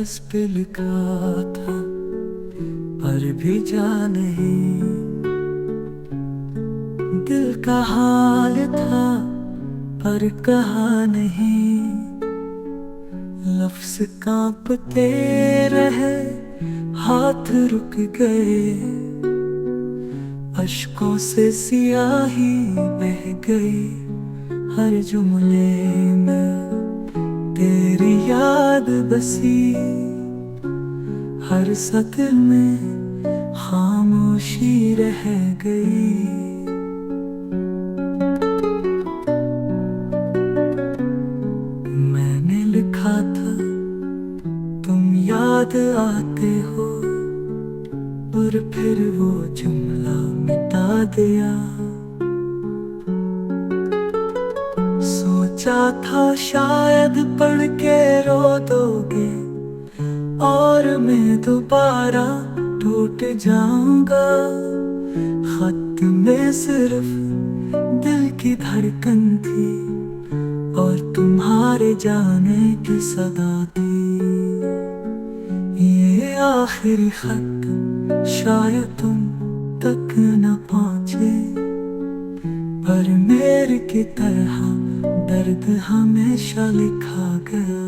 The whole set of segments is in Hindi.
कागज पे लिखा था पर भी जा नहीं, दिल का हाल था पर कहा नहीं। लफ्ज कांपते रहे, हाथ रुक गए, अश्कों से सियाही बह गई। हर जुमले में तेरी याद बसी, हर सत्र में खामोशी रह गई। मैंने लिखा था तुम याद आते हो, और फिर वो जुमला मिटा दिया। सोचा था शायद पढ़ के रो दोगे, और मैं दोबारा टूट जाऊंगा। खत में सिर्फ दिल की धड़कन थी, और तुम्हारे जाने की सदा थी। ये आखिरी खत शायद तुम तक न पहुंचे, पर मेरे की तरह दर्द हमेशा लिखा गया।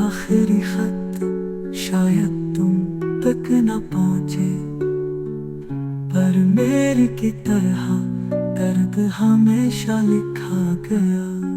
आखिरी खत शायद तुम तक न पहुंचे, पर मेरे की तरह दर्द हमेशा लिखा गया।